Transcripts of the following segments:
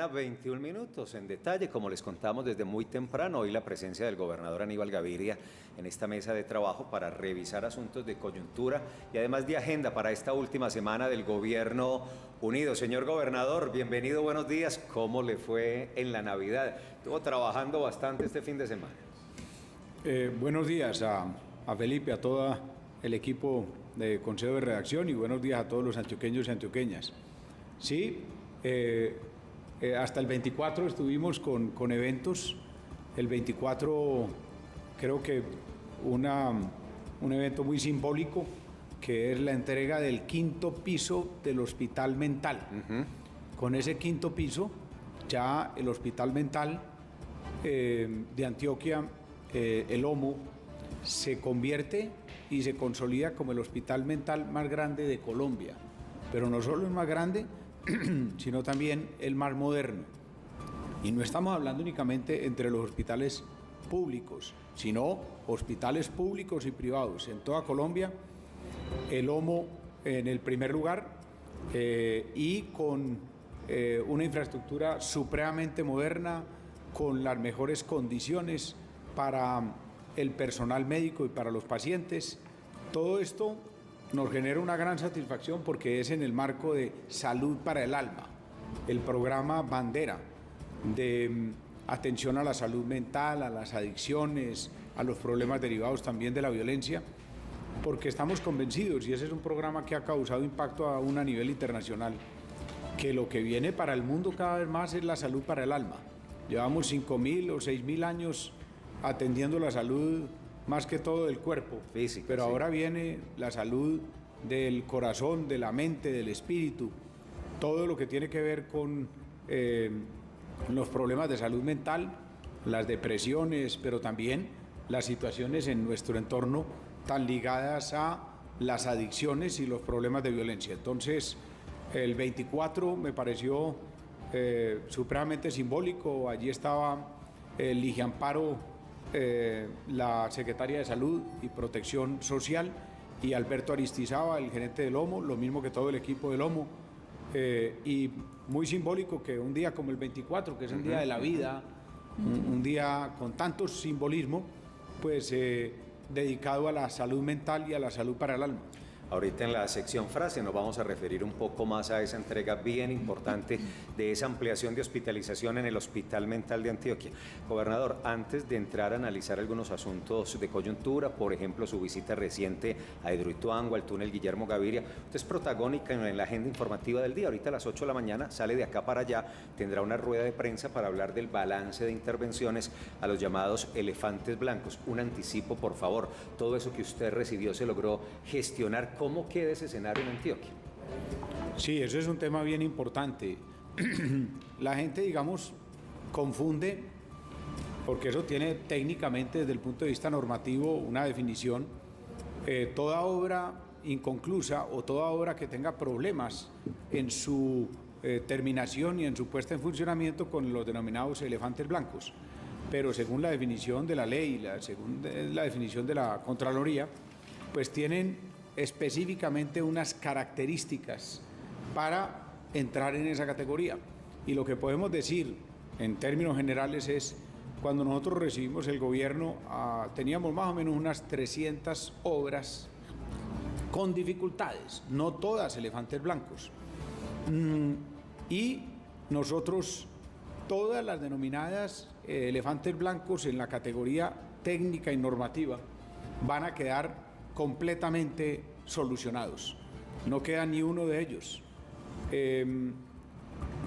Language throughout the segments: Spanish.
mañana, 21 minutos. En detalle, como les contamos desde muy temprano, hoy la presencia del gobernador Aníbal Gaviria en esta mesa de trabajo para revisar asuntos de coyuntura y además de agenda para esta última semana del Gobierno Unido. Señor gobernador, bienvenido, buenos días. ¿Cómo le fue en la Navidad? Estuvo trabajando bastante este fin de semana. Buenos días a Felipe, a todo el equipo de Consejo de Redacción y buenos días a todos los antioqueños y antioqueñas. Sí, hasta el 24 estuvimos con eventos. El 24 creo que un evento muy simbólico, que es la entrega del 5.º piso del Hospital Mental. Con ese 5.º piso, ya el Hospital Mental de Antioquia, el OMO, se convierte y se consolida como el hospital mental más grande de Colombia. Pero no solo el más grande, sino también el más moderno. Y no estamos hablando únicamente entre los hospitales públicos, sino hospitales públicos y privados. En toda Colombia, el OMO en el primer lugar y con una infraestructura supremamente moderna, con las mejores condiciones para el personal médico y para los pacientes. Todo esto nos genera una gran satisfacción porque es en el marco de Salud para el Alma, el programa bandera de atención a la salud mental, a las adicciones, a los problemas derivados también de la violencia, porque estamos convencidos, y ese es un programa que ha causado impacto aún a nivel internacional, que lo que viene para el mundo cada vez más es la salud para el alma. Llevamos 5.000 o 6.000 años atendiendo la salud más que todo del cuerpo, física, pero sí. Ahora viene la salud del corazón, de la mente, del espíritu, todo lo que tiene que ver con los problemas de salud mental, las depresiones, pero también las situaciones en nuestro entorno tan ligadas a las adicciones y los problemas de violencia. Entonces, el 24 me pareció supremamente simbólico. Allí estaba Ligia Amparo, la secretaria de Salud y Protección Social, y Alberto Aristizábal, el gerente del OMO, lo mismo que todo el equipo del OMO, y muy simbólico que un día como el 24, que es el Día de la Vida, un día con tanto simbolismo, pues dedicado a la salud mental y a la salud para el alma. Ahorita en la sección frase nos vamos a referir un poco más a esa entrega bien importante de esa ampliación de hospitalización en el Hospital Mental de Antioquia. Gobernador, antes de entrar a analizar algunos asuntos de coyuntura, por ejemplo, su visita reciente a Hidroituango, al túnel Guillermo Gaviria, usted es protagónica en la agenda informativa del día. Ahorita a las 8 de la mañana sale de acá para allá, tendrá una rueda de prensa para hablar del balance de intervenciones a los llamados elefantes blancos. Un anticipo, por favor. Todo eso que usted recibió se logró gestionar. ¿Cómo queda ese escenario en Antioquia? Sí, eso es un tema bien importante. La gente, digamos, confunde, porque eso tiene técnicamente desde el punto de vista normativo una definición, toda obra inconclusa o toda obra que tenga problemas en su terminación y en su puesta en funcionamiento con los denominados elefantes blancos. Pero según la definición de la ley, según la definición de la Contraloría, pues tienen específicamente unas características para entrar en esa categoría. Y lo que podemos decir en términos generales es, cuando nosotros recibimos el gobierno, teníamos más o menos unas 300 obras con dificultades, no todas elefantes blancos. Y nosotros, todas las denominadas elefantes blancos en la categoría técnica y normativa van a quedar completamente solucionados. No queda ni uno de ellos.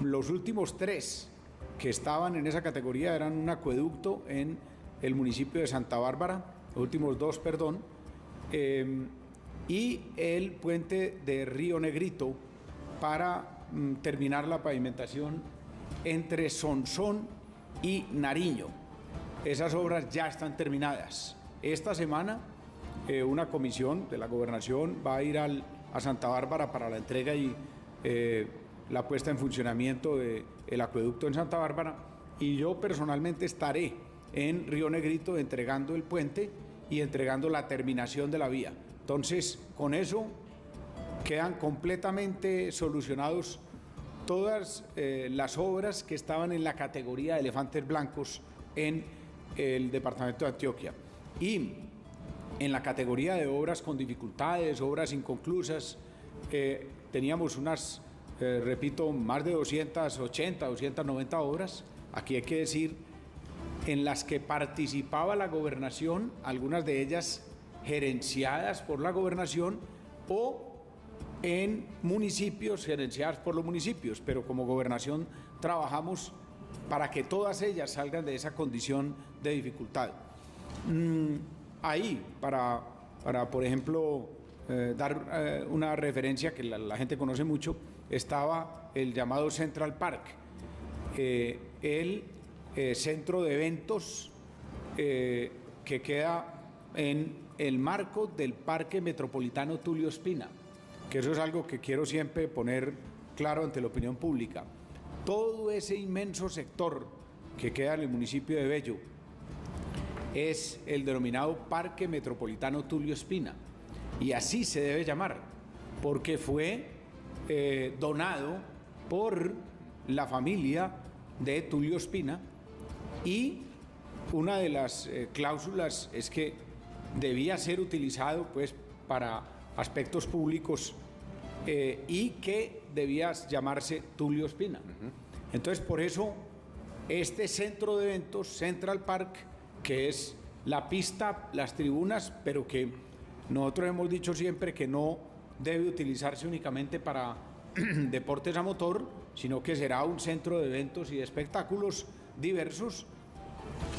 Los últimos 3 que estaban en esa categoría eran un acueducto en el municipio de Santa Bárbara, los últimos 2, perdón, y el puente de Río Negrito para terminar la pavimentación entre Sonsón y Nariño. Esas obras ya están terminadas. Esta semana una comisión de la gobernación va a ir a Santa Bárbara para la entrega y la puesta en funcionamiento del acueducto en Santa Bárbara, y yo personalmente estaré en Río Negrito entregando el puente y entregando la terminación de la vía. Entonces, con eso quedan completamente solucionados todas las obras que estaban en la categoría de elefantes blancos en el departamento de Antioquia. Y en la categoría de obras con dificultades, obras inconclusas, teníamos unas, repito, más de 280, 290 obras. Aquí hay que decir, en las que participaba la gobernación, algunas de ellas gerenciadas por la gobernación o en municipios gerenciadas por los municipios, pero como gobernación trabajamos para que todas ellas salgan de esa condición de dificultad. Ahí, para por ejemplo, dar una referencia que la gente conoce mucho, estaba el llamado Central Park, el centro de eventos que queda en el marco del Parque Metropolitano Tulio Ospina, que eso es algo que quiero siempre poner claro ante la opinión pública. Todo ese inmenso sector que queda en el municipio de Bello es el denominado Parque Metropolitano Tulio Ospina, y así se debe llamar, porque fue donado por la familia de Tulio Ospina, y una de las cláusulas es que debía ser utilizado pues para aspectos públicos y que debía llamarse Tulio Ospina. Entonces, por eso, este centro de eventos, Central Park, que es la pista, las tribunas, pero que nosotros hemos dicho siempre que no debe utilizarse únicamente para deportes a motor, sino que será un centro de eventos y de espectáculos diversos,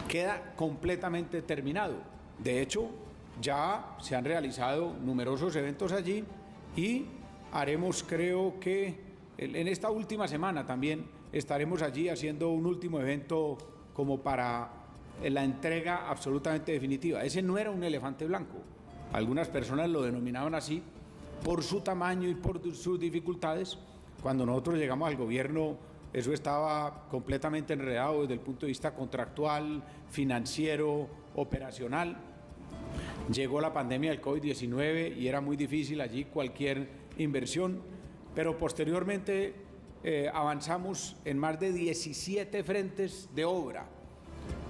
queda completamente terminado. De hecho, ya se han realizado numerosos eventos allí y haremos, creo que en esta última semana también estaremos allí haciendo un último evento como para la entrega absolutamente definitiva. Ese no era un elefante blanco. Algunas personas lo denominaban así por su tamaño y por sus dificultades. Cuando nosotros llegamos al gobierno, eso estaba completamente enredado desde el punto de vista contractual, financiero, operacional. Llegó la pandemia del COVID-19 y era muy difícil allí cualquier inversión, pero posteriormente avanzamos en más de 17 frentes de obra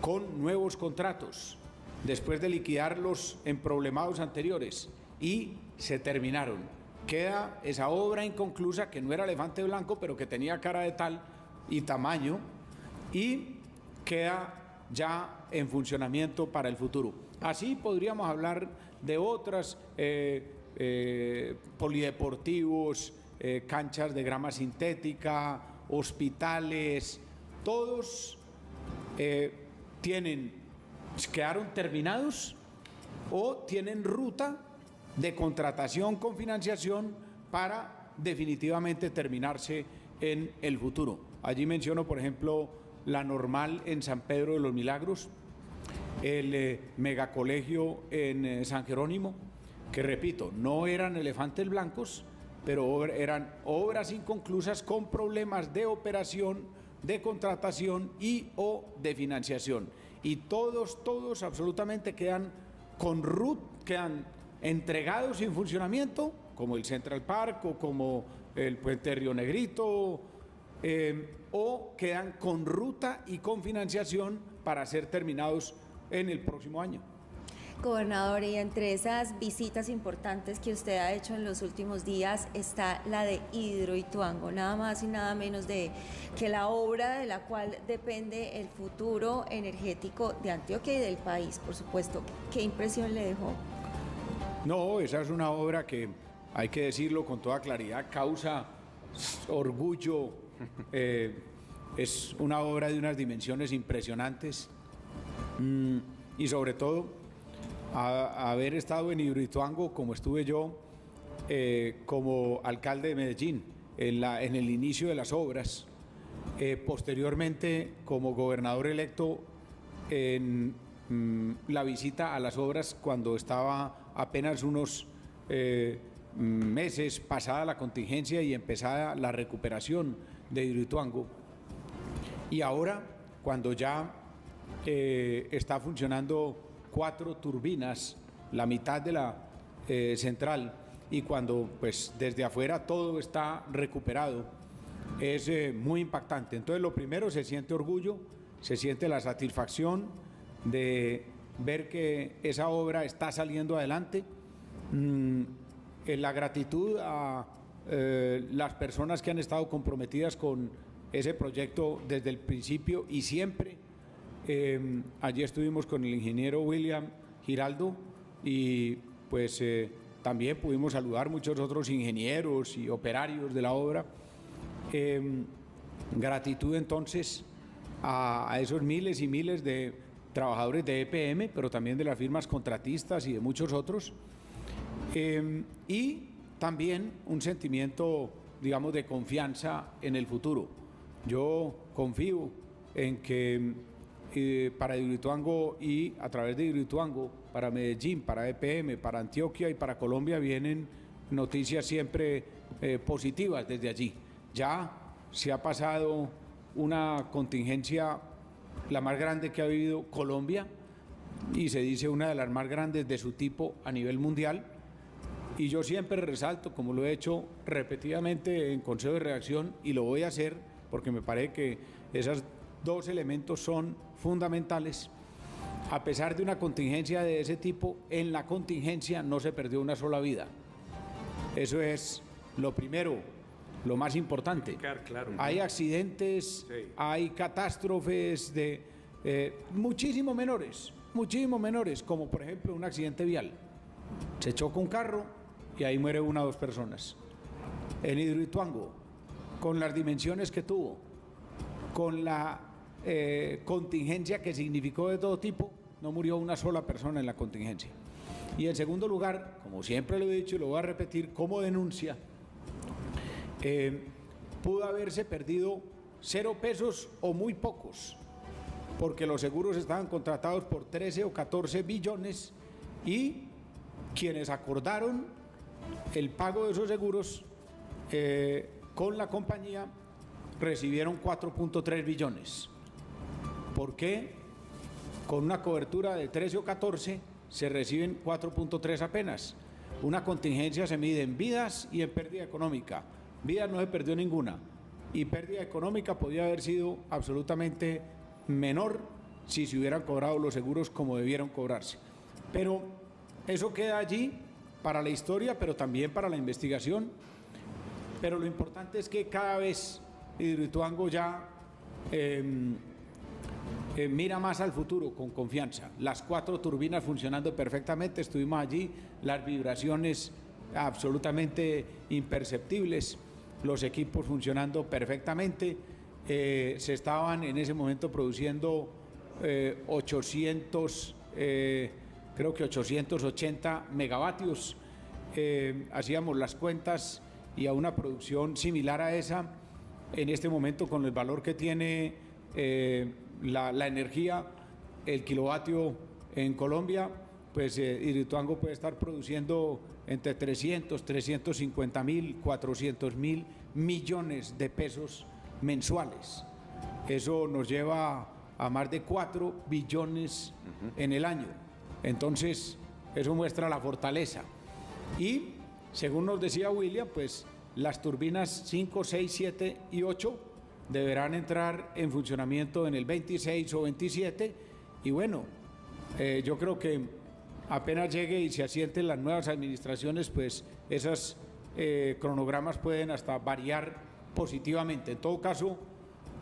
con nuevos contratos, después de liquidar los emproblemados anteriores, y se terminaron. Queda esa obra inconclusa que no era elefante blanco, pero que tenía cara de tal y tamaño, y queda ya en funcionamiento para el futuro. Así podríamos hablar de otras polideportivos, canchas de grama sintética, hospitales, todos quedaron terminados o tienen ruta de contratación con financiación para definitivamente terminarse en el futuro. Allí menciono, por ejemplo, la Normal en San Pedro de los Milagros, el megacolegio en San Jerónimo, que repito, no eran elefantes blancos, pero eran obras inconclusas con problemas de operación, de contratación y o de financiación. Y todos absolutamente quedan entregados en funcionamiento, como el Central Park o como el Puente Río Negrito, o quedan con ruta y con financiación para ser terminados en el próximo año. Gobernador, y entre esas visitas importantes que usted ha hecho en los últimos días está la de Hidroituango, nada más y nada menos de que la obra de la cual depende el futuro energético de Antioquia y del país, por supuesto. ¿Qué impresión le dejó? No, esa es una obra que, hay que decirlo con toda claridad, causa orgullo. Es una obra de unas dimensiones impresionantes y sobre todo haber estado en Hidroituango como estuve yo como alcalde de Medellín en el inicio de las obras, posteriormente como gobernador electo en la visita a las obras cuando estaba apenas unos meses pasada la contingencia y empezada la recuperación de Hidroituango, y ahora cuando ya está funcionando 4 turbinas, la mitad de la central, y cuando pues desde afuera todo está recuperado, es muy impactante. Entonces, lo primero, se siente orgullo, se siente la satisfacción de ver que esa obra está saliendo adelante. La gratitud a las personas que han estado comprometidas con ese proyecto desde el principio y siempre. Allí estuvimos con el ingeniero William Giraldo y pues también pudimos saludar muchos otros ingenieros y operarios de la obra. Gratitud entonces a esos miles y miles de trabajadores de EPM, pero también de las firmas contratistas y de muchos otros. Y también un sentimiento, digamos, de confianza en el futuro. Yo confío en que para Hidroituango y a través de Hidroituango, para Medellín, para EPM, para Antioquia y para Colombia vienen noticias siempre positivas desde allí. Ya se ha pasado una contingencia, la más grande que ha vivido Colombia, y se dice una de las más grandes de su tipo a nivel mundial. Y yo siempre resalto, como lo he hecho repetidamente en Consejo de Redacción, y lo voy a hacer porque me parece que esos dos elementos son fundamentales. A pesar de una contingencia de ese tipo, en la contingencia no se perdió una sola vida. Eso es lo primero, lo más importante. Claro. Hay accidentes, sí, hay catástrofes de muchísimo menores, como por ejemplo un accidente vial. Se choca un carro y ahí muere una o dos personas. En Hidroituango, con las dimensiones que tuvo, con la contingencia que significó de todo tipo, no murió una sola persona en la contingencia. Y en segundo lugar, como siempre lo he dicho y lo voy a repetir como denuncia, pudo haberse perdido 0 pesos o muy pocos, porque los seguros estaban contratados por 13 o 14 billones y quienes acordaron el pago de esos seguros con la compañía recibieron 4.3 billones. ¿Por qué? Con una cobertura de 13 o 14 se reciben 4.3 apenas. Una contingencia se mide en vidas y en pérdida económica. Vidas no se perdió ninguna y pérdida económica podía haber sido absolutamente menor si se hubieran cobrado los seguros como debieron cobrarse. Pero eso queda allí para la historia, pero también para la investigación. Pero lo importante es que cada vez Hidroituango ya mira más al futuro con confianza. Las 4 turbinas funcionando perfectamente, estuvimos allí, las vibraciones absolutamente imperceptibles, los equipos funcionando perfectamente. Se estaban en ese momento produciendo 880 megavatios. Hacíamos las cuentas y a una producción similar a esa, en este momento con el valor que tiene la energía, el kilovatio en Colombia, pues Hidroituango puede estar produciendo entre 300, 350 mil, 400 mil millones de pesos mensuales. Eso nos lleva a más de 4 billones en el año. Entonces, eso muestra la fortaleza. Y, según nos decía William, pues las turbinas 5, 6, 7 y 8 deberán entrar en funcionamiento en el 26 o 27. Y bueno, yo creo que apenas llegue y se asienten las nuevas administraciones, pues esos cronogramas pueden hasta variar positivamente. En todo caso,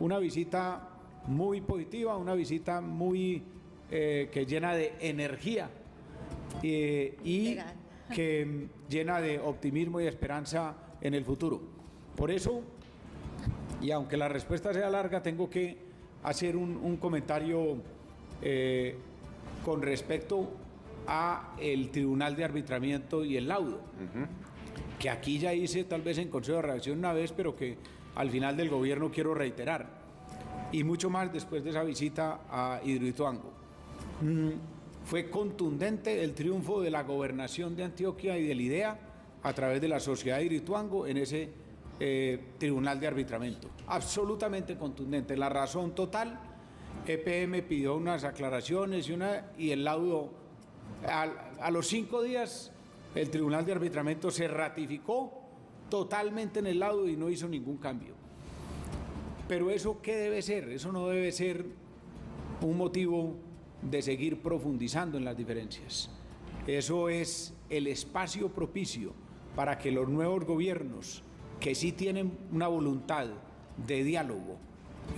una visita muy positiva, una visita muy que llena de energía y que llena de optimismo y esperanza en el futuro. Por eso, y aunque la respuesta sea larga, tengo que hacer un comentario con respecto a el Tribunal de Arbitramiento y el laudo, que aquí ya hice tal vez en Consejo de Redacción una vez, pero que al final del gobierno quiero reiterar, y mucho más después de esa visita a Hidroituango. Fue contundente el triunfo de la gobernación de Antioquia y del IDEA a través de la sociedad de Hidroituango en ese Tribunal de Arbitramiento. Absolutamente contundente. La razón total, EPM pidió unas aclaraciones y el laudo, a los 5 días, el Tribunal de Arbitramiento se ratificó totalmente en el laudo y no hizo ningún cambio. Pero ¿eso qué debe ser? Eso no debe ser un motivo de seguir profundizando en las diferencias. Eso es el espacio propicio para que los nuevos gobiernos, que sí tienen una voluntad de diálogo,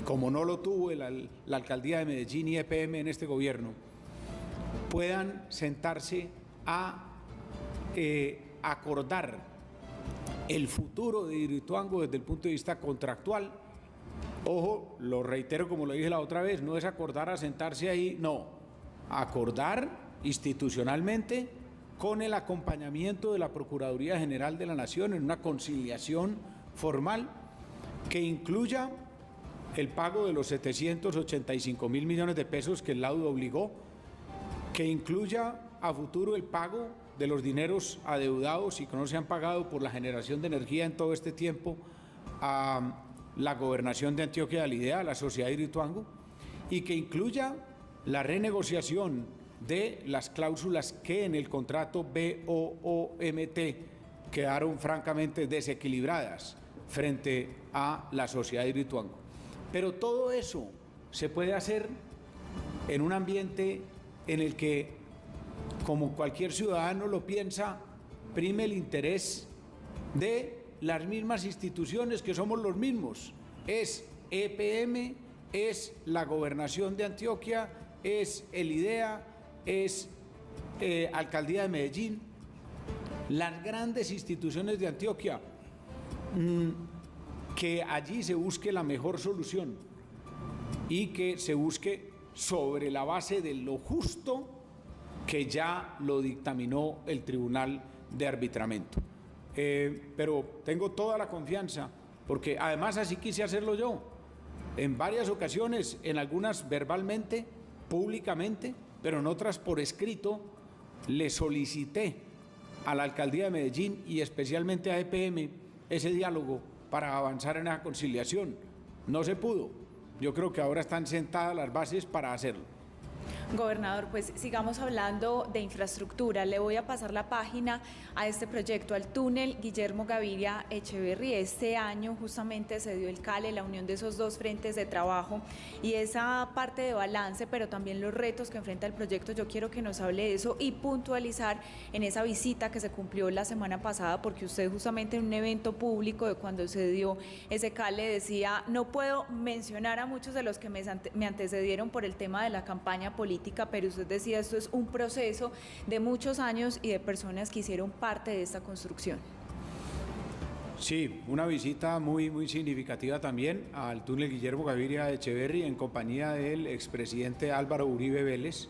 como no lo tuvo la alcaldía de Medellín y EPM en este gobierno, puedan sentarse a acordar el futuro de Hidroituango desde el punto de vista contractual. Ojo, lo reitero como lo dije la otra vez, no es acordar a sentarse ahí, no, acordar institucionalmente con el acompañamiento de la Procuraduría General de la Nación en una conciliación formal que incluya el pago de los 785.000 millones de pesos que el laudo obligó, que incluya a futuro el pago de los dineros adeudados y que no se han pagado por la generación de energía en todo este tiempo a la Gobernación de Antioquia de la IDEA, a la Sociedad Hidroituango, y que incluya la renegociación de las cláusulas que en el contrato BOOMT quedaron francamente desequilibradas frente a la Sociedad Hidroituango. Pero todo eso se puede hacer en un ambiente en el que, como cualquier ciudadano lo piensa, prime el interés de las mismas instituciones que somos los mismos. Es EPM, es la Gobernación de Antioquia, es el IDEA, es Alcaldía de Medellín, las grandes instituciones de Antioquia, que allí se busque la mejor solución y que se busque sobre la base de lo justo que ya lo dictaminó el Tribunal de Arbitramiento. Pero tengo toda la confianza, porque además así quise hacerlo yo, en varias ocasiones, en algunas verbalmente, públicamente, pero en otras por escrito, le solicité a la Alcaldía de Medellín y especialmente a EPM ese diálogo para avanzar en la conciliación. No se pudo. Yo creo que ahora están sentadas las bases para hacerlo. Gobernador, pues sigamos hablando de infraestructura. Le voy a pasar la página a este proyecto, al túnel Guillermo Gaviria Echeverry. Este año justamente se dio el CALE, la unión de esos dos frentes de trabajo y esa parte de balance, pero también los retos que enfrenta el proyecto. Yo quiero que nos hable de eso y puntualizar en esa visita que se cumplió la semana pasada, porque usted justamente en un evento público de cuando se dio ese CALE decía: no puedo mencionar a muchos de los que me antecedieron por el tema de la campaña política, pero usted decía, esto es un proceso de muchos años y de personas que hicieron parte de esta construcción. Sí, una visita muy significativa también al túnel Guillermo Gaviria Echeverry en compañía del expresidente Álvaro Uribe Vélez.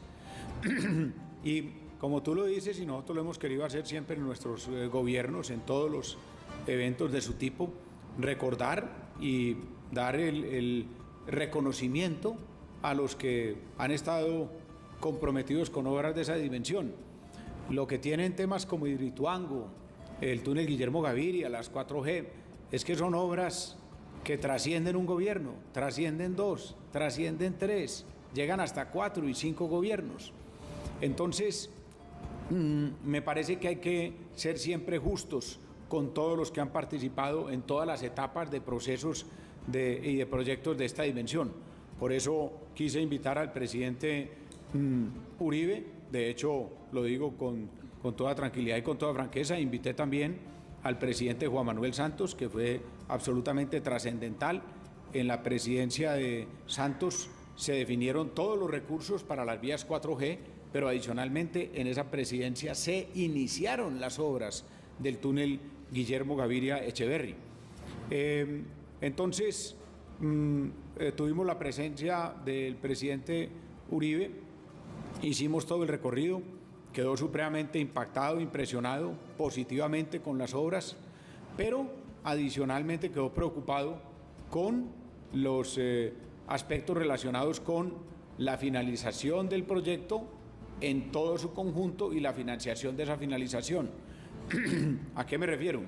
Y como tú lo dices, y nosotros lo hemos querido hacer siempre en nuestros gobiernos, en todos los eventos de su tipo, recordar y dar el reconocimiento a los que han estado comprometidos con obras de esa dimensión. Lo que tienen temas como Hidroituango, el túnel Guillermo Gaviria, las 4G, es que son obras que trascienden un gobierno, trascienden dos, trascienden tres, llegan hasta 4 y 5 gobiernos. Entonces, me parece que hay que ser siempre justos con todos los que han participado en todas las etapas de procesos y de proyectos de esta dimensión. Por eso quise invitar al presidente Uribe, de hecho lo digo con toda tranquilidad y con toda franqueza, invité también al presidente Juan Manuel Santos, que fue absolutamente trascendental. En la presidencia de Santos se definieron todos los recursos para las vías 4G, pero adicionalmente en esa presidencia se iniciaron las obras del túnel Guillermo Gaviria Echeverry. Entonces, tuvimos la presencia del presidente Uribe, hicimos todo el recorrido, quedó supremamente impactado, impresionado positivamente con las obras, pero adicionalmente quedó preocupado con los aspectos relacionados con la finalización del proyecto en todo su conjunto y la financiación de esa finalización. ¿A qué me refiero?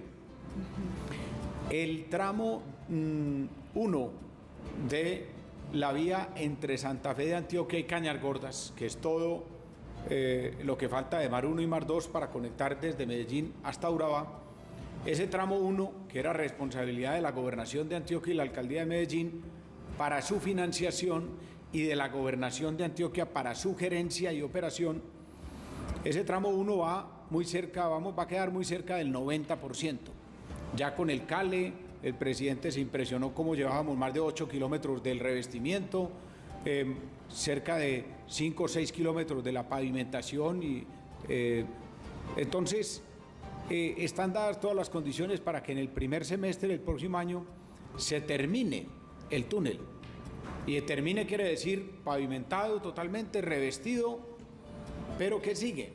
El tramo 1 de la vía entre Santa Fe de Antioquia y Cañargordas, que es todo lo que falta de Mar 1 y Mar 2 para conectar desde Medellín hasta Urabá, ese tramo 1, que era responsabilidad de la Gobernación de Antioquia y la Alcaldía de Medellín, para su financiación y de la Gobernación de Antioquia para su gerencia y operación, ese tramo 1 va a quedar muy cerca del 90%. Ya con el CALE, el presidente se impresionó cómo llevábamos más de 8 kilómetros del revestimiento, cerca de 5 o 6 kilómetros de la pavimentación y entonces están dadas todas las condiciones para que en el primer semestre del próximo año se termine el túnel. Y termine quiere decir pavimentado totalmente, revestido, pero ¿qué sigue?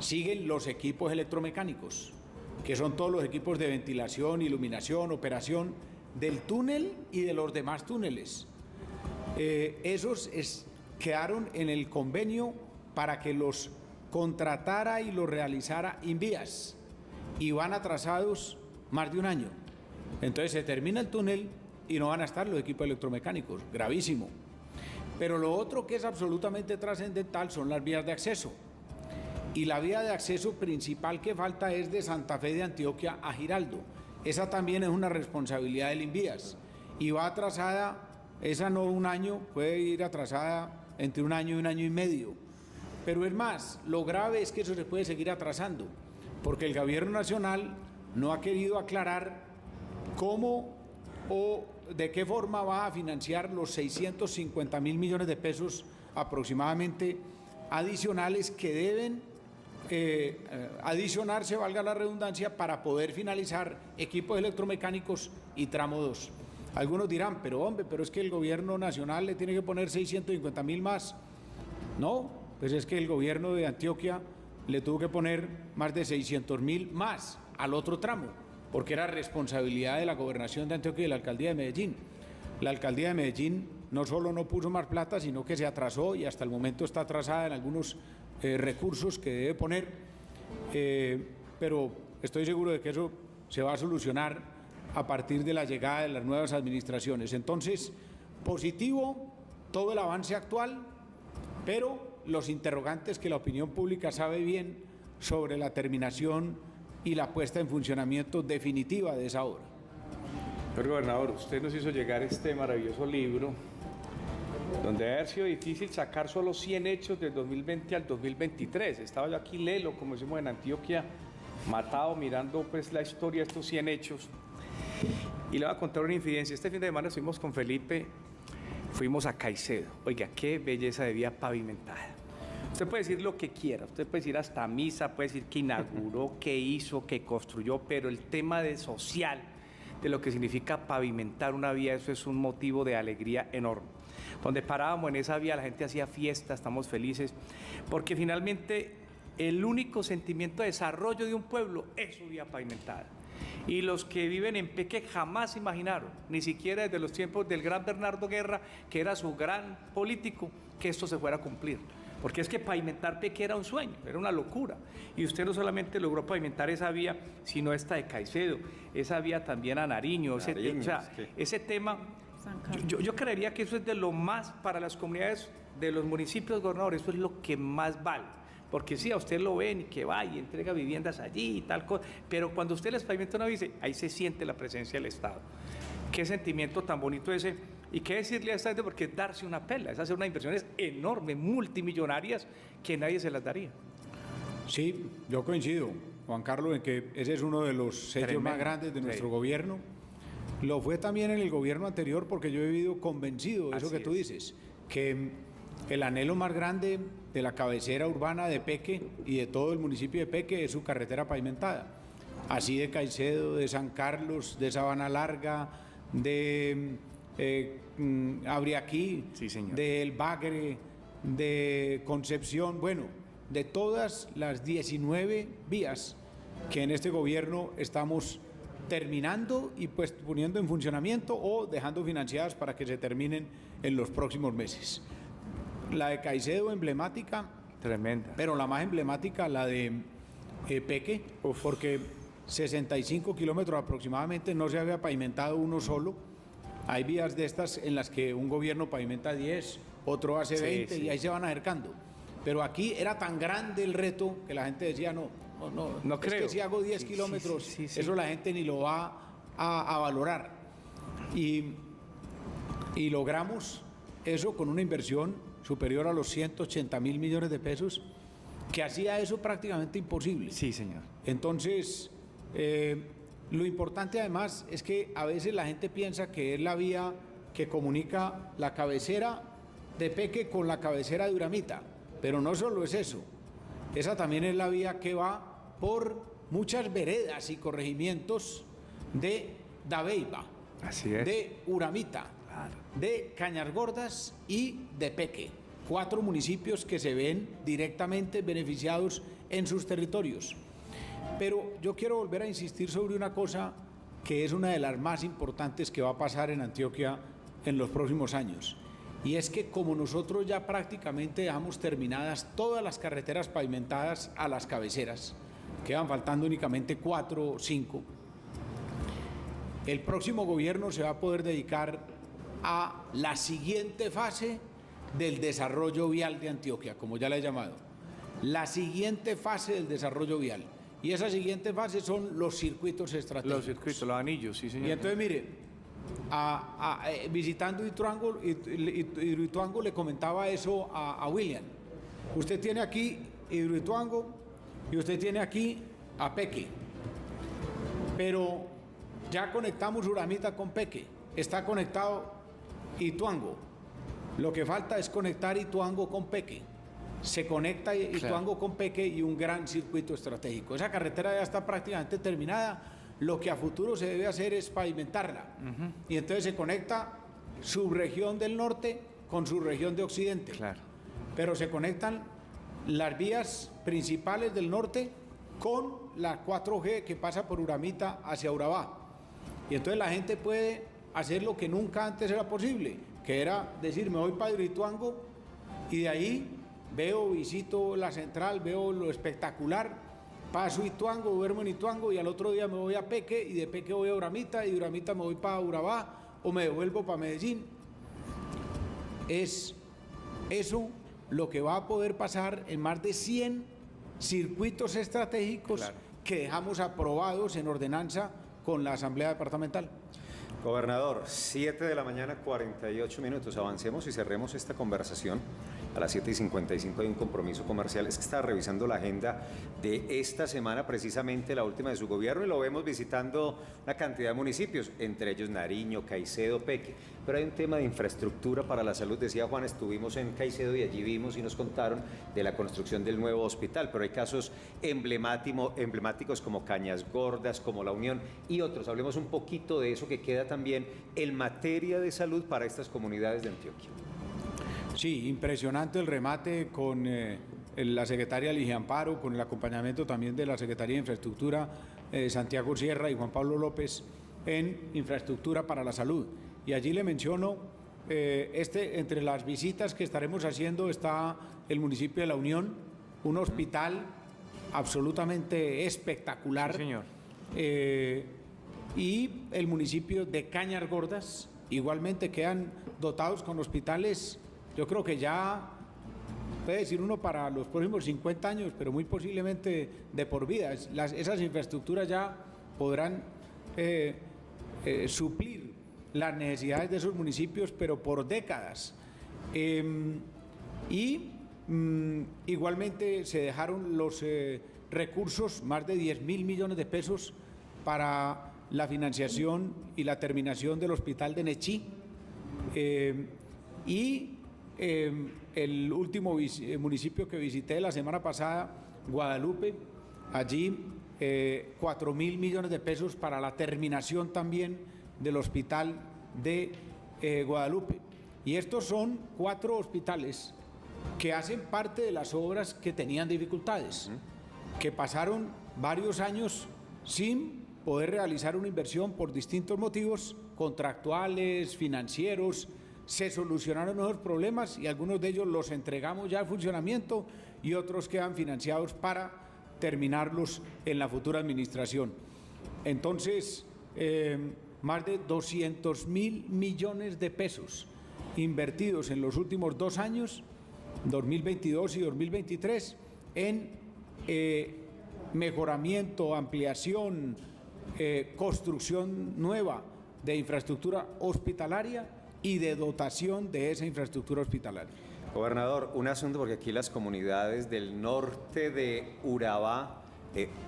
Siguen los equipos electromecánicos, que son todos los equipos de ventilación, iluminación, operación del túnel y de los demás túneles. Esos quedaron en el convenio para que los contratara y los realizara Invías y van atrasados más de un año. Entonces se termina el túnel y no van a estar los equipos electromecánicos, gravísimo. Pero lo otro que es absolutamente trascendental son las vías de acceso. Y la vía de acceso principal que falta es de Santa Fe de Antioquia a Giraldo. Esa también es una responsabilidad del Invías y va atrasada, esa no un año, puede ir atrasada entre un año y medio. Pero es más, lo grave es que eso se puede seguir atrasando, porque el gobierno nacional no ha querido aclarar cómo o de qué forma va a financiar los 650.000 millones de pesos aproximadamente adicionales que deben adicionarse, valga la redundancia, para poder finalizar equipos electromecánicos y tramo 2. Algunos dirán, pero hombre, pero es que el gobierno nacional le tiene que poner 650.000 más. No, pues es que el gobierno de Antioquia le tuvo que poner más de 600.000 más al otro tramo, porque era responsabilidad de la Gobernación de Antioquia y de la Alcaldía de Medellín. La Alcaldía de Medellín no solo no puso más plata, sino que se atrasó y hasta el momento está atrasada en algunos recursos que debe poner, pero estoy seguro de que eso se va a solucionar a partir de la llegada de las nuevas administraciones. Entonces, positivo todo el avance actual, pero los interrogantes que la opinión pública sabe bien sobre la terminación y la puesta en funcionamiento definitiva de esa obra. Señor gobernador, usted nos hizo llegar este maravilloso libro, donde debe haber sido difícil sacar solo 100 hechos del 2020 al 2023. Estaba yo aquí lelo, como decimos en Antioquia, matado, mirando pues la historia de estos 100 hechos. Y le voy a contar una infidencia. Este fin de semana estuvimos con Felipe, fuimos a Caicedo. Oiga, qué belleza de vía pavimentada. Usted puede decir lo que quiera, usted puede decir hasta misa, puede decir que inauguró, que hizo, que construyó, pero el tema de social, de lo que significa pavimentar una vía, eso es un motivo de alegría enorme. Donde parábamos en esa vía, la gente hacía fiesta, estamos felices, porque finalmente el único sentimiento de desarrollo de un pueblo es su vía pavimentada. Y los que viven en Peque jamás imaginaron, ni siquiera desde los tiempos del gran Bernardo Guerra, que era su gran político, que esto se fuera a cumplir. Porque es que pavimentar Peque era un sueño, era una locura. Y usted no solamente logró pavimentar esa vía, sino esta de Caicedo, esa vía también a Nariño. Ese tema, yo creería que eso es de lo más para las comunidades de los municipios, gobernador, eso es lo que más vale. Porque sí, a usted lo ven y que va y entrega viviendas allí y tal cosa, pero cuando usted les pavimenta una vía, ahí se siente la presencia del Estado. Qué sentimiento tan bonito ese. Y qué decirle a esta gente, porque es darse una pela, es hacer unas inversiones enormes, multimillonarias, que nadie se las daría. Sí, yo coincido, Juan Carlos, en que ese es uno de los hechos más grandes de nuestro gobierno. Lo fue también en el gobierno anterior, porque yo he vivido convencido de eso que tú dices, que el anhelo más grande de la cabecera urbana de Peque y de todo el municipio de Peque es su carretera pavimentada. Así de Caicedo, de San Carlos, de Sabana Larga, de Abriaquí, sí, de El Bagre, de Concepción, bueno, de todas las 19 vías que en este gobierno estamos terminando y pues poniendo en funcionamiento o dejando financiadas para que se terminen en los próximos meses. La de Caicedo, emblemática, tremenda, pero la más emblemática, la de Peque, porque 65 kilómetros aproximadamente no se había pavimentado uno solo. Hay vías de estas en las que un gobierno pavimenta 10, otro hace 20 y ahí se van acercando. Pero aquí era tan grande el reto que la gente decía, no creo. Es que si hago 10 kilómetros, eso la gente ni lo va a valorar. Y Y logramos eso con una inversión superior a los 180.000 millones de pesos, que hacía eso prácticamente imposible. Sí, señor. Entonces, lo importante además es que a veces la gente piensa que es la vía que comunica la cabecera de Peque con la cabecera de Uramita, pero no solo es eso, esa también es la vía que va por muchas veredas y corregimientos de Dabeiba, Así es. de Uramita, Claro. de Cañargordas y de Peque, 4 municipios que se ven directamente beneficiados en sus territorios. Pero yo quiero volver a insistir sobre una cosa que es una de las más importantes que va a pasar en Antioquia en los próximos años. Y es que como nosotros ya prácticamente dejamos terminadas todas las carreteras pavimentadas a las cabeceras, quedan faltando únicamente 4 o 5, el próximo gobierno se va a poder dedicar a la siguiente fase del desarrollo vial de Antioquia, como ya la he llamado. La siguiente fase del desarrollo vial. Y esa siguiente fase son los circuitos estratégicos. Los circuitos, los anillos, sí, señor. Y entonces, mire, visitando Hidroituango le comentaba eso a William. Usted tiene aquí Hidroituango y usted tiene aquí a Peque. Pero ya conectamos Uramita con Peque. Está conectado Ituango. Lo que falta es conectar Ituango con Peque. Se conecta Ituango con Peque y un gran circuito estratégico. Esa carretera ya está prácticamente terminada. Lo que a futuro se debe hacer es pavimentarla. Y entonces se conecta su región del norte con su región de occidente. Claro. Pero se conectan las vías principales del norte con la 4G que pasa por Uramita hacia Urabá. Y entonces la gente puede hacer lo que nunca antes era posible, que era decir, me voy para Hidroituango y de ahí veo, visito la central, veo lo espectacular, paso Ituango, duermo en Ituango y al otro día me voy a Peque y de Peque voy a Uramita y de Uramita me voy para Urabá o me devuelvo para Medellín. Es eso lo que va a poder pasar en más de 100 circuitos estratégicos, claro, que dejamos aprobados en ordenanza con la Asamblea Departamental. Gobernador, 7 de la mañana, 48 minutos. Avancemos y cerremos esta conversación. A las 7:55 hay un compromiso comercial. Es que estaba revisando la agenda de esta semana, precisamente la última de su gobierno, y lo vemos visitando una cantidad de municipios, entre ellos Nariño, Caicedo, Peque. Pero hay un tema de infraestructura para la salud. Decía Juan, estuvimos en Caicedo y allí vimos y nos contaron de la construcción del nuevo hospital, pero hay casos emblemáticos como Cañas Gordas, como La Unión y otros. Hablemos un poquito de eso que queda también en materia de salud para estas comunidades de Antioquia. Sí, impresionante el remate con la secretaria Ligia Amparo, con el acompañamiento también de la Secretaría de Infraestructura Santiago Sierra y Juan Pablo López en infraestructura para la salud. Y allí le menciono, entre las visitas que estaremos haciendo está el municipio de La Unión, un hospital absolutamente espectacular. Sí, señor. Y el municipio de Cañargordas, igualmente quedan dotados con hospitales, yo creo que ya, puede decir uno para los próximos 50 años, pero muy posiblemente de por vida. Esas infraestructuras ya podrán suplir las necesidades de esos municipios, pero por décadas. Igualmente se dejaron los recursos, más de 10.000 millones de pesos, para la financiación y la terminación del hospital de Nechí. El último municipio que visité la semana pasada, Guadalupe, allí 4.000 millones de pesos para la terminación también del hospital de Guadalupe. Y estos son 4 hospitales que hacen parte de las obras que tenían dificultades, que pasaron varios años sin poder realizar una inversión por distintos motivos contractuales, financieros. Se solucionaron esos problemas y algunos de ellos los entregamos ya al funcionamiento y otros quedan financiados para terminarlos en la futura administración. Entonces, más de 200.000 millones de pesos invertidos en los últimos 2 años, 2022 y 2023, en mejoramiento, ampliación, construcción nueva de infraestructura hospitalaria y de dotación de esa infraestructura hospitalaria. Gobernador, un asunto porque aquí las comunidades del norte de Urabá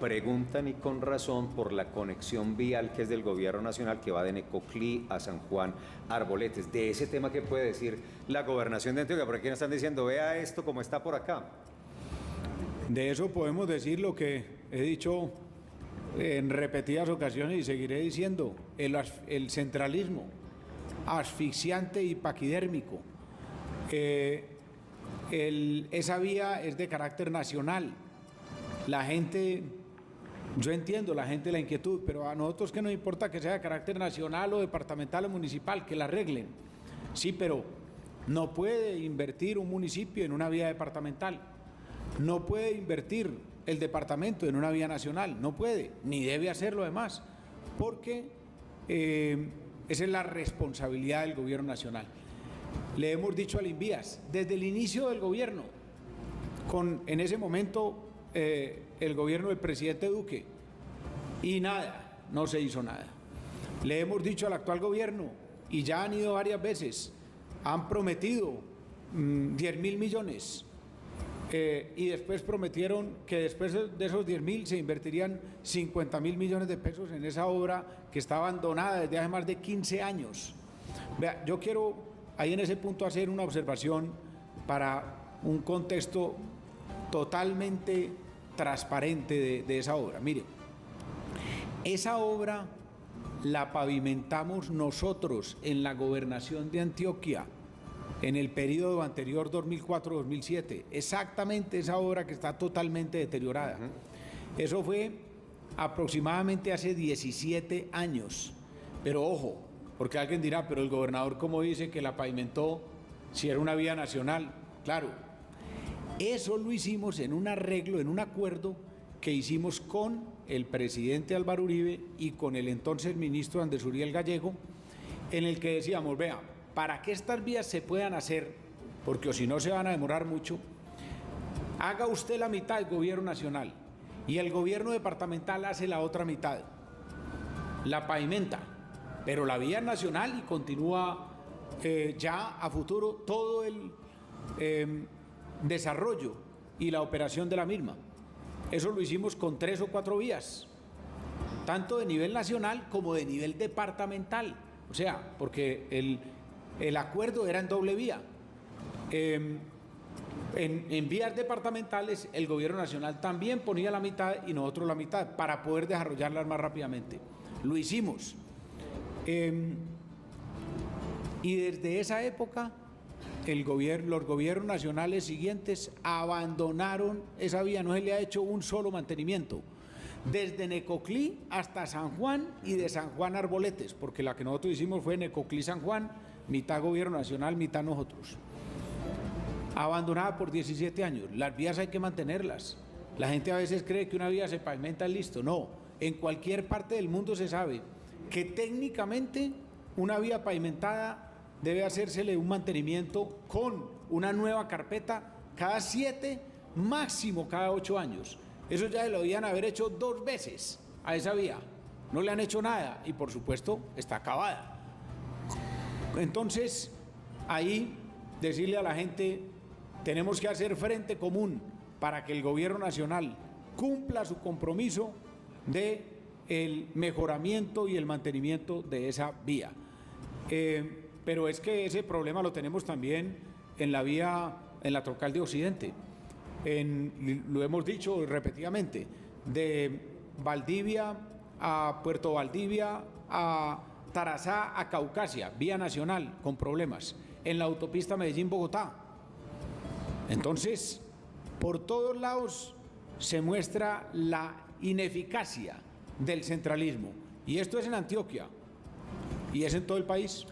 preguntan y con razón por la conexión vial que es del gobierno nacional que va de Necoclí a San Juan Arboletes. De ese tema, ¿qué puede decir la gobernación de Antioquia? Porque aquí nos están diciendo, vea esto como está por acá. De eso podemos decir lo que he dicho en repetidas ocasiones y seguiré diciendo, el centralismo asfixiante y paquidérmico. Esa vía es de carácter nacional. La gente, yo entiendo la gente la inquietud, pero a nosotros que nos importa que sea de carácter nacional o departamental o municipal, que la arreglen. Sí, pero no puede invertir un municipio en una vía departamental, no puede invertir el departamento en una vía nacional, no puede, ni debe hacerlo además, porque esa es la responsabilidad del gobierno nacional. Le hemos dicho al Invías, desde el inicio del gobierno, en ese momento el gobierno del presidente Duque, y nada, no se hizo nada. Le hemos dicho al actual gobierno, y ya han ido varias veces, han prometido 10.000 millones, y después prometieron que después de esos 10.000 se invertirían 50.000 millones de pesos en esa obra que está abandonada desde hace más de 15 años. Vea, yo quiero ahí en ese punto hacer una observación para un contexto totalmente transparente de esa obra. Mire, esa obra la pavimentamos nosotros en la gobernación de Antioquia en el periodo anterior 2004-2007, exactamente esa obra que está totalmente deteriorada. Eso fue aproximadamente hace 17 años, pero ojo, porque alguien dirá, pero el gobernador ¿cómo dice que la pavimentó si era una vía nacional? Claro, eso lo hicimos en un arreglo, en un acuerdo que hicimos con el presidente Álvaro Uribe y con el entonces ministro Andrés Uriel Gallego, en el que decíamos, vea, para que estas vías se puedan hacer, porque o si no se van a demorar mucho, haga usted la mitad del gobierno nacional y el gobierno departamental hace la otra mitad, la pavimenta, pero la vía nacional y continúa ya a futuro todo el desarrollo y la operación de la misma. Eso lo hicimos con 3 o 4 vías, tanto de nivel nacional como de nivel departamental, o sea, porque el acuerdo era en doble vía. En vías departamentales el gobierno nacional también ponía la mitad y nosotros la mitad para poder desarrollarlas más rápidamente. Lo hicimos. Y desde esa época los gobiernos nacionales siguientes abandonaron esa vía, no se le ha hecho un solo mantenimiento. Desde Necoclí hasta San Juan y de San Juan a Arboletes, porque la que nosotros hicimos fue Necoclí-San Juan, mitad gobierno nacional, mitad nosotros. Abandonada por 17 años. Las vías hay que mantenerlas. La gente a veces cree que una vía se pavimenta y listo. No, en cualquier parte del mundo se sabe que técnicamente una vía pavimentada debe hacérsele un mantenimiento con una nueva carpeta cada 7, máximo cada 8 años. Eso ya lo debían haber hecho 2 veces a esa vía. No le han hecho nada y por supuesto está acabada. Entonces, ahí decirle a la gente, tenemos que hacer frente común para que el gobierno nacional cumpla su compromiso de el mejoramiento y el mantenimiento de esa vía. Pero es que ese problema lo tenemos también en la vía, en la troncal de Occidente. Lo hemos dicho repetidamente, de Valdivia a Puerto Valdivia, a Tarazá, a Caucasia, vía nacional, con problemas. En la autopista Medellín-Bogotá. Entonces, por todos lados se muestra la ineficacia del centralismo. Y esto es en Antioquia y es en todo el país.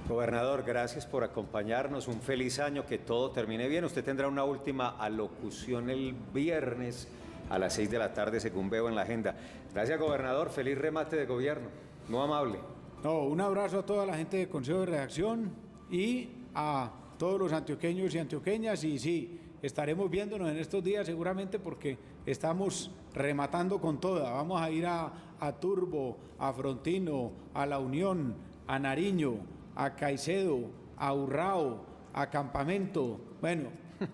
Gobernador, gracias por acompañarnos. Un feliz año, que todo termine bien. Usted tendrá una última alocución el viernes a las 6 de la tarde, según veo en la agenda. Gracias, gobernador. Feliz remate de gobierno. Muy amable. No, un abrazo a toda la gente del Consejo de Redacción y a todos los antioqueños y antioqueñas. Y sí, estaremos viéndonos en estos días seguramente porque estamos rematando con toda. Vamos a ir a Turbo, a Frontino, a La Unión, a Nariño, a Caicedo, a Urrao, a Campamento, bueno,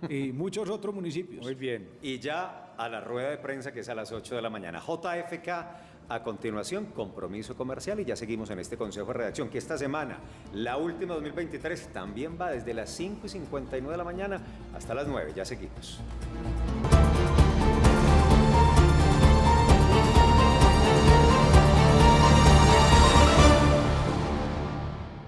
y muchos otros municipios. Muy bien. Y ya a la rueda de prensa, que es a las 8 de la mañana. JFK, a continuación, compromiso comercial, y ya seguimos en este Consejo de Redacción, que esta semana, la última 2023, también va desde las 5:59 de la mañana hasta las 9. Ya seguimos.